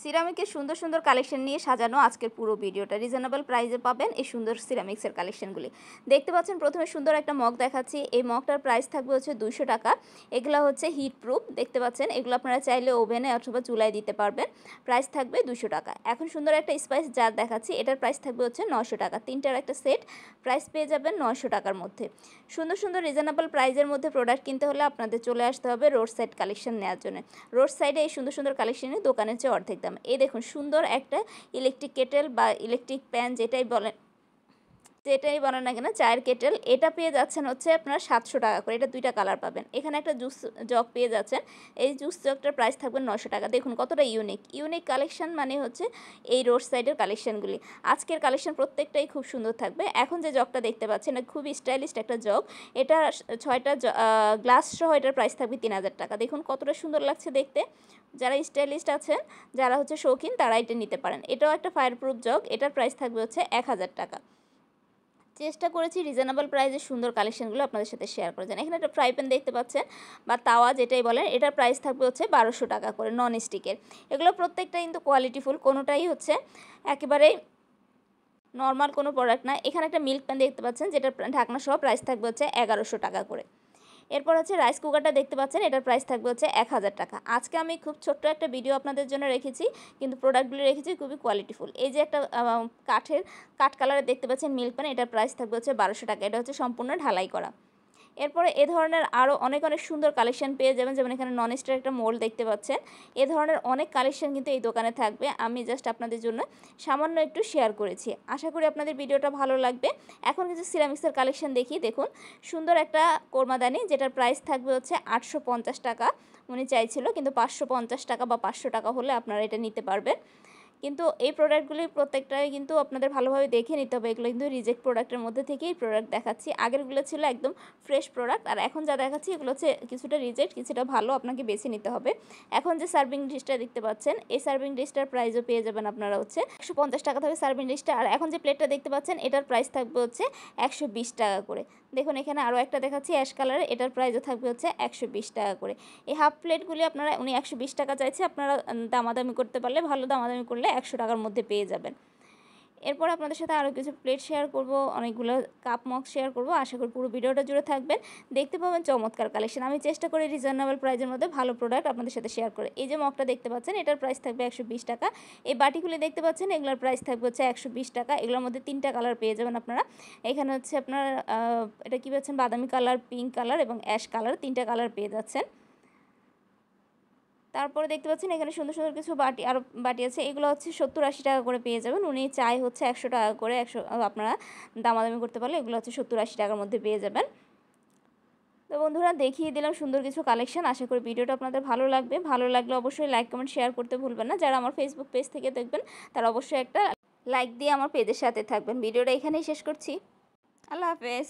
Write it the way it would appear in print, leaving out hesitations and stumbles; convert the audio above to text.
সিরামিকের সুন্দর সুন্দর কালেকশন নিয়ে সাজানো আজকের পুরো ভিডিওটা। রিজনেবল প্রাইসে পাবেন এই সুন্দর সিরামিক্সের কালেকশনগুলি। দেখতে পাচ্ছেন প্রথমে সুন্দর একটা মগ দেখাচ্ছি। এই মগটার প্রাইস থাকবে হচ্ছে 200 টাকা। এগুলো হচ্ছে হিট প্রুফ, দেখতে পাচ্ছেন এগুলো আপনারা চাইলে ওভেনে অথবা চুলায় দিতে পারবেন। প্রাইস থাকবে 200 টাকা। এখন সুন্দর একটা স্পাইস জার দেখাচ্ছি, এটার প্রাইস থাকবে হচ্ছে 900 টাকা। তিনটার একটা সেট, প্রাইস পেয়ে যাবেন 900 টাকার মধ্যে। সুন্দর সুন্দর রিজনেবল প্রাইসের মধ্যে প্রোডাক্ট কিনতে হলে আপনাদের চলে আসতে হবে রোড সাইড কালেকশন নেওয়ার জন্য। রোড সাইডে এই সুন্দর সুন্দর কালেকশনের দোকানের চেয়ে অর্ধেক দাম। এই দেখুন সুন্দর একটা ইলেকট্রিক কেটেল বা ইলেকট্রিক প্যান যেটাই বলেন না কেন, চায়ের কেটেল, এটা পেয়ে যাচ্ছেন হচ্ছে আপনার 700 টাকা করে। এটা দুইটা কালার পাবেন। এখানে একটা জুস জগ পেয়ে যাচ্ছেন, এই জুস জগটার প্রাইস থাকবে 900 টাকা। দেখুন কতটা ইউনিক কালেকশন, মানে হচ্ছে এই রোড সাইডের কালেকশনগুলি। আজকের কালেকশন প্রত্যেকটাই খুব সুন্দর থাকবে। এখন যে জগটা দেখতে পাচ্ছেন এটা খুবই স্টাইলিশ একটা জগ। এটা 6টা গ্লাস সহ এটার প্রাইস থাকবে 3000 টাকা। দেখুন কতটা সুন্দর লাগছে দেখতে। যারা স্টাইলিস্ট আছেন, যারা হচ্ছে শৌখিন, তারা এটা নিতে পারেন। এটাও একটা ফায়ারপ্রুফ জগ, এটার প্রাইস থাকবে হচ্ছে 1000 টাকা। চেষ্টা করেছি রিজনেবল প্রাইসে সুন্দর কালেকশনগুলো আপনাদের সাথে শেয়ার করে যান। এখানে একটা ফ্রাই প্যান দেখতে পাচ্ছেন বা তাওয়া যেটাই বলেন, এটার প্রাইস থাকবে হচ্ছে 1200 টাকা করে, নন স্টিকের। এগুলো প্রত্যেকটা কিন্তু কোয়ালিটিফুল, কোনোটাই হচ্ছে একেবারেই নর্মাল কোনো প্রোডাক্ট না। এখানে একটা মিল্ক প্যান দেখতে পাচ্ছেন, যেটার ঢাকনা সহ প্রাইস থাকবে হচ্ছে 1100 টাকা করে। এরপর হচ্ছে রাইস কুকারটা দেখতে পাচ্ছেন, এটার প্রাইস থাকবে হচ্ছে 1000 টাকা। আজকে আমি খুব ছোট্ট একটা ভিডিও আপনাদের জন্য রেখেছি, কিন্তু প্রোডাক্টগুলি রেখেছি খুবই কোয়ালিটিফুল। এই যে একটা কাঠ কালারে দেখতে পাচ্ছেন মিল্ক প্যান, এটার প্রাইস থাকবে হচ্ছে 1200 টাকা। এটা হচ্ছে সম্পূর্ণ ঢালাই করা। এরপরে এ ধরনের আরও অনেক সুন্দর কালেকশন পেয়ে যাবেন, যেমন এখানে নন স্টিকের একটা মোল্ড দেখতে পাচ্ছেন। এ ধরনের অনেক কালেকশন কিন্তু এই দোকানে থাকবে। আমি জাস্ট আপনাদের জন্য সামান্য একটু শেয়ার করেছি। আশা করি আপনাদের ভিডিওটা ভালো লাগবে। এখন কিছু সিরামিক্সের কালেকশন দেখি। দেখুন সুন্দর একটা কোরমাদানি, যেটার প্রাইস থাকবে হচ্ছে 850 টাকা। উনি চাইছিল, কিন্তু 550 টাকা বা 500 টাকা হলে আপনারা এটা নিতে পারবেন। কিন্তু এই প্রোডাক্টগুলি প্রত্যেকটাই কিন্তু আপনাদের ভালোভাবে দেখে নিতে হবে। এগুলো কিন্তু রিজেক্ট প্রোডাক্টের মধ্যে থেকেই প্রোডাক্ট দেখাচ্ছি। আগেরগুলো ছিল একদম ফ্রেশ প্রোডাক্ট, আর এখন যা দেখাচ্ছি এগুলো হচ্ছে কিছুটা রিজেক্ট, কিছুটা ভালো, আপনাকে বেছে নিতে হবে। এখন যে সার্ভিং ডিশটা দেখতে পাচ্ছেন, এই সার্ভিং ডিশটার প্রাইসও পেয়ে যাবেন আপনারা হচ্ছে 150 টাকা থাকবে সার্ভিং ডিশটা। আর এখন যে প্লেটটা দেখতে পাচ্ছেন, এটার প্রাইস থাকবে হচ্ছে 120 টাকা করে। দেখুন এখানে আরও একটা দেখাচ্ছি অ্যাশ কালারের, এটার প্রাইসও থাকবে হচ্ছে 120 টাকা করে। এই হাফ প্লেটগুলি আপনারা, উনি 120 টাকা চাইছে, আপনারা দামাদামি করতে পারলে, ভালো দামাদামি করলে 100 টাকার মধ্যে পেয়ে যাবেন। এরপর আপনাদের সাথে আরও কিছু প্লেট শেয়ার করব, অনেকগুলো কাপ মগ শেয়ার করব। আশা করি পুরো ভিডিওটা জুড়ে থাকবেন, দেখতে পাবেন চমৎকার কালেকশন। আমি চেষ্টা করি রিজনেবল প্রাইসের মধ্যে ভালো প্রোডাক্ট আপনাদের সাথে শেয়ার করে। এই যে মগটা দেখতে পাচ্ছেন, এটার প্রাইস থাকবে 120 টাকা। এই বাটিগুলি দেখতে পাচ্ছেন, এগুলোর প্রাইস থাকবে হচ্ছে 120 টাকা। এগুলোর মধ্যে 3টা কালার পেয়ে যাবেন আপনারা। এখানে হচ্ছে আপনার এটা কী পাচ্ছেন, বাদামি কালার, পিঙ্ক কালার এবং অ্যাশ কালার, 3টা কালার পেয়ে যাচ্ছেন। তারপরে দেখতে পাচ্ছেন এখানে সুন্দর সুন্দর কিছু বাটি আছে। এগুলো হচ্ছে 70-80 টাকা করে পেয়ে যাবেন। উনি চাই হচ্ছে 100 টাকা করে। আপনারা দামাদামি করতে পারলে এগুলো হচ্ছে 70-80 টাকার মধ্যে পেয়ে যাবেন। তো বন্ধুরা, দেখিয়ে দিলাম সুন্দর কিছু কালেকশন। আশা করি ভিডিওটা আপনাদের ভালো লাগবে। ভালো লাগলে অবশ্যই লাইক কমেন্ট শেয়ার করতে ভুলবেন না। যারা আমার ফেসবুক পেজ থেকে দেখবেন, তারা অবশ্যই একটা লাইক দিয়ে আমার পেজের সাথে থাকবেন। ভিডিওটা এখানেই শেষ করছি। আল্লাহ হাফেজ।